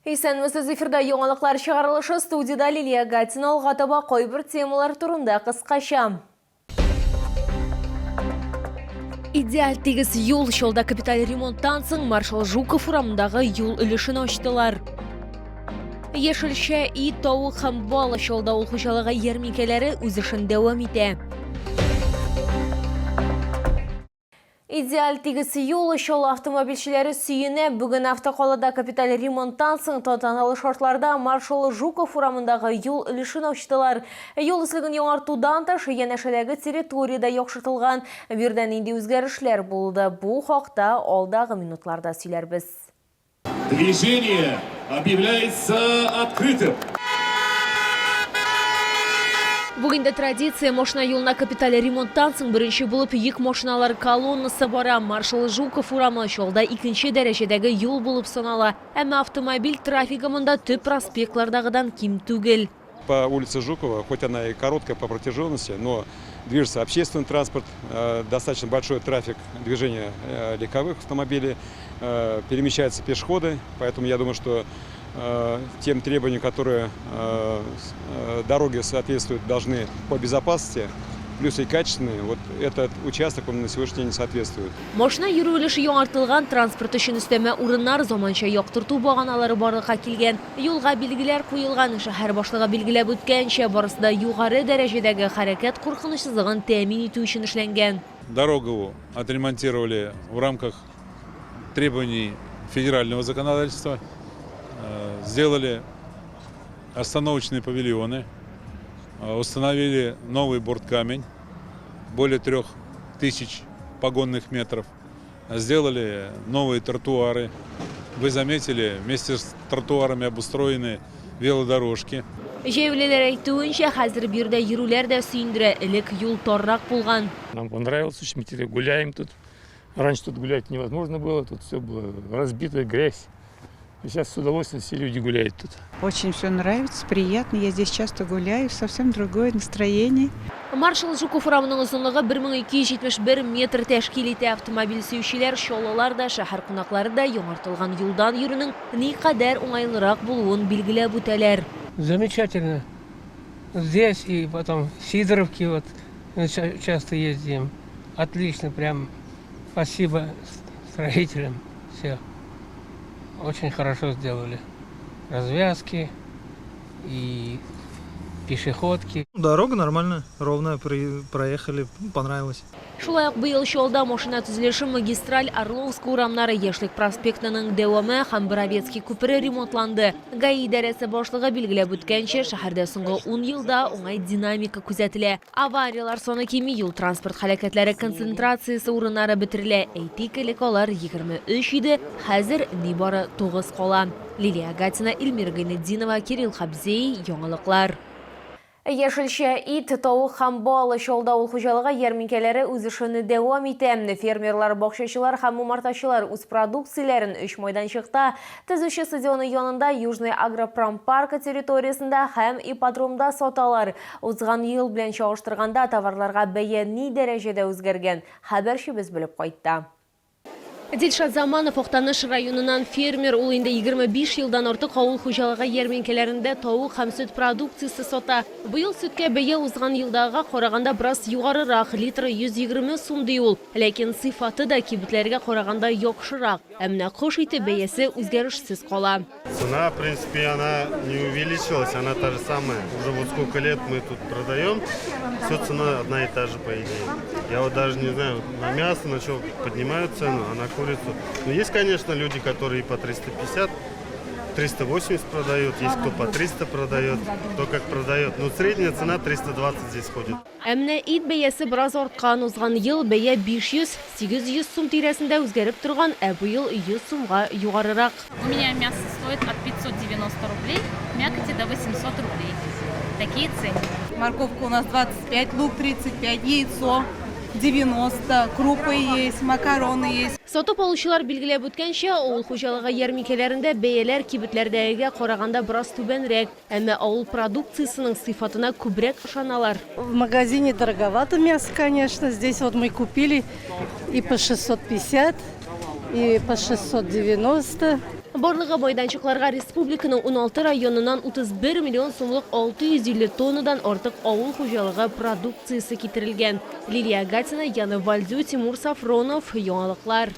Исәнмесез, эфирда яңалыклар чыгарылышы, студияда Лилия Гатина алгатаба койбір темалар турында кыскача. Идеаль тегіс юл шолда капиталь ремонттан соң маршал Жуков урамындагы юл үлешін ачтылар. Ешілші и тауық һәм балы шолда ул хуҗалыгы ярминкәләре үз эшен дәвам итә. Идеаль тегіс юл шол автомобильчеләре сөйенә. Бүген автоколыда капиталь ремонттан соң тантаналы шартларда маршал Жуков урамындагы юл үлешен ачтылар. Юл ислеген яңартудан тыш янәшәдәге территорияда яхшыртылган. Бирдән инде үзгәрешләр булды. Бу хакта алдагы минутларда сөйләрбез. Движение объявляется открытым. Бүгінде традиция машина юлына капиталь ремонттан соң беренче булып йөк машиналар колоннасы бара. Маршал Жуков урамы шолда икенче дәрәҗәдәге юл булып санала. Әмма автомобиль трафигы монда төп проспектлардагыдан ким түгел. По улице Жукова, хоть она и короткая по протяженности, но движется общественный транспорт, достаточно большой трафик движения легковых автомобилей, перемещаются пешеходы, поэтому я думаю, что тем требованиям, которые дороги соответствуют, должны по безопасности, плюс и качественные, вот этот участок он на сегодняшний день соответствует. Машина йөрү өлеше яңартылган, транспорт өчен өстәмә урыннар, заманча яктырту баганалары барлыкка килгән. Юлга билгеләр куелган, шәһәр башлыгы билгеләп үткәнчә, барысы да югары дәрәҗәдәге хәрәкәт куркынычсызлыгын тәэмин итү өчен эшләнгән. Дорогу отремонтировали в рамках требований федерального законодательства, сделали остановочные павильоны, установили новый борткамень, более 3000 погонных метров, сделали новые тротуары. Вы заметили, вместе с тротуарами обустроены велодорожки. Җәүлеләр әйтүенчә, хәзер бирдә йөрүләр дә сөендерә, элек юл торрак булган. Нам понравилось, очень мы гуляем тут. Раньше тут гулять невозможно было, тут все было разбито, грязь. Сейчас с удовольствием все люди гуляют тут. Очень все нравится, приятно. Я здесь часто гуляю, совсем другое настроение. Маршал Жуков урамының озынлыгы 1271 метр тәшкил итә. Автомобиль сөючеләр, шолалар да, шәһәр кунаклары да яңартылган юлдан йөрүнең никадәр уңайлырак булуын билгеләп үтәләр. Замечательно. Здесь и потом в Сидоровке вот часто ездим. Отлично, прям спасибо строителям. Все. Очень хорошо сделали. Развязки и пешеходки. Дорога нормальная, ровная, проехали, понравилось. Шулай ук быел шолда машина төзелеше магистраль Орловск урамнары Яшлык проспектының дәвамы һәм Боровецкий күпере ремонтланды. ГАИ идарәсе башлыгы билгеләп үткәнчә, шәһәрдә соңгы 10 елда уңай динамика күзәтелә. Авариялар саны кими, юл транспорт һәлакәтләре концентрациясе урыннары бетерелә. Әйтик, элек алар 23 иде, хәзер нибары 9 кала. Лилия Гатина, Эльмира Гайнетдинова, Кирилл Хабзей, яңалыклар. Яшелчә ит, тауық һәм балы шолда ул хуҗалыгы ярминкәләре үз эшен дәвам итә. Фермерлар, бакчачылар һәм умартачылар үз продукцияләрен 3 майданчыкта, төзүче стадионы янында, Южный агропромпарк территориясында һәм ипподромда саталар. Узган ел белән чагыштырганда товарларга бәя ни дәрәҗәдә үзгәргән? Хәбәрчебез белеп кайтты. Дилшат Заманов Актаныш районынан фермер, ул инде 25 елдан артык авыл хуҗалыгы ярминкәләрендә тауык һәм сөт продукциясе сата. Быел сөткә бәя узган елдагыга караганда бераз югарырак, литры 120 сум ди ул. Ләкин сыйфаты да кибетләргә караганда яхшырак. Ә менә кош ите бәясе үзгәрешсез кала. Цена, в принципе, она не увеличилась, она та же самая. Уже вот сколько лет мы тут продаем, все цена одна и та же, по идее. Я вот даже не знаю, на мясо, на что поднимают цену, а на курицу. Но есть, конечно, люди, которые по 350, 380 продают, есть кто по 300 продает, кто как продает. Но средняя цена 320 здесь ходит. Әмнә ит бәясе бераз арткан, узган ел бәя 500-800 сум тирәсендә үзгәреп торган, ә бу ел 100 сумга югарырак. У меня мясо стоит от 590 рублей, мякоти до 800 рублей. Такие цены. Морковка у нас 25, лук 35, яйцо 90, крупы есть, макароны есть. Сатып алучылар билгеләп үткәнчә, авыл хуҗалыгы ярминкәләрендә бәяләр кибетләрдәгегә караганда бераз түбәнрәк, әмма авыл продукциясының сыйфатына күбрәк ышаналар. В магазине дороговато мясо, конечно. Здесь вот мы купили и по 650, и по 690. Барлығы майданчықларға республиканың 16 районынан 31 миллион сомлық 650 тоннадан артық ауыл хужалығы продукциясы кетірілген. Лилия Гатина, Яна Вальдю, Тимур Сафронов, Яңалықлар.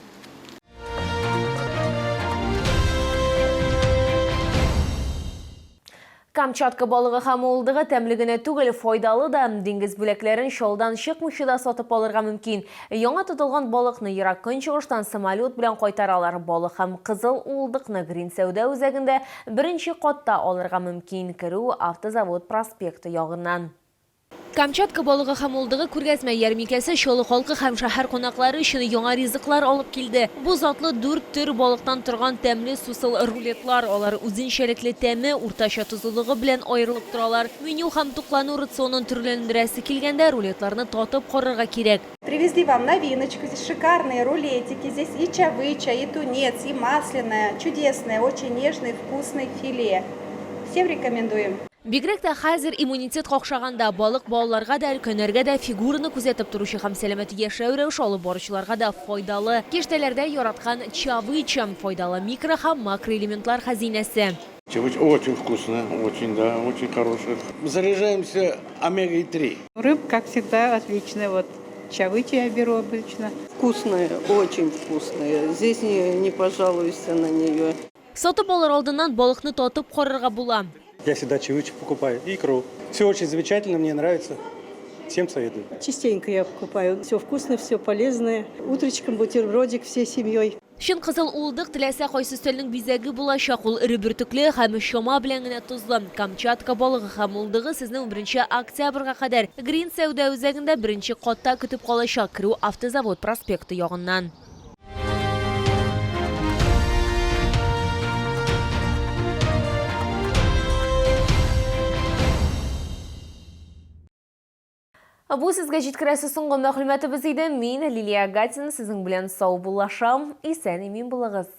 Камчатка балығы хамылдығы тәмлігіне түгіл файдалы да деңгіз бүләклерін шолдан шықмышы да сатып алырға мүмкін. Яңа тұтылған балықны Ирак күншығыштан самолет білен қайтаралар. Балық хам қызыл уылдықны Грин Сәуді өзегінде бірінші қотта алырға мүмкін. Кіру автозавод проспекті яғынан. Камчатка балығы хамылдығы күргәзмә ярмикәсе шолы халқы һәм шәһәр қонақлары үшін яңа ризыклар алып келді. Бу затлы 4 төр балықтан тұрған тәмле сусыл рулетлар, алар үзенчәлекле тәме, уртача тузылыгы белән аерылып торалар. Меню һәм туклану рационын төрләндерәсе килгәндә рулетларны татып карарга кирәк. Привезли вам новиночку, здесь шикарные рулетики, здесь и чавыча, и тунец, и масляное, чудесное, очень нежный, вкусный филе. Всем рекомендуем. Бигрәк тә хәзер иммунитет какшаганда балык балаларга да, өлкәннәргә дә фигураны күзәтеп торучы һәм сәламәт яшәү рәвеше алып баручыларга да файдалы. Киштәләрдә яраткан чавыча файдалы микро һәм макроэлементлар хәзинәсе. Чавыча очень вкусная, очень, да, очень хорошая. Заряжаемся омегой-3. Рыб, как всегда, отличная. Вот чавычи я беру обычно. Вкусная, очень вкусная. Здесь не пожалуешься на нее. Сатып алыр алдыннан балыкны татып карарга була. Я всегда чавычи покупаю, икру. Все очень замечательно, мне нравится. Всем советую. Частенько я покупаю. Все вкусное, все полезное. Утречком бутербродик всей семьей. Шын қызыл уылдық тіләсә қайсы стөлінің бизәгі булачак, ул ире бөртекле һәм шома белән генә тузлы. Камчатка балыгы һәм улдыгы сезнең 1 октябрьгә кадәр Грин Сәүдә үзәгендә 1 катта көтеп калачак. Кирү автозавод проспекты ягыннан. Бу сезгә җиткерәсе соңгы мәгълүматыбыз иде. Мин Лилия Гатина сезнең белән сау булашам. Исән имин булыгыз.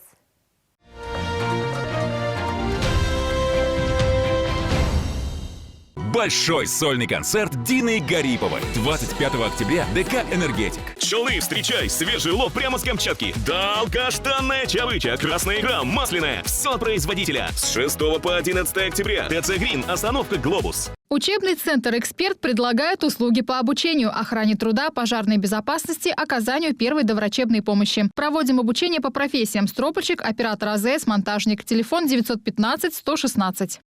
Большой сольный концерт Дины Гариповой. 25 октября ДК «Энергетик». Пчелы, встречай! Свежий улов прямо с Камчатки. Да, каштанная чавыча, красная икра, масляная. Все от производителя. С 6 по 11 октября. ТЦ «Грин», остановка «Глобус». Учебный центр «Эксперт» предлагает услуги по обучению, охране труда, пожарной безопасности, оказанию первой доврачебной помощи. Проводим обучение по профессиям: стропольщик, оператор АЗС, монтажник. Телефон 915 116.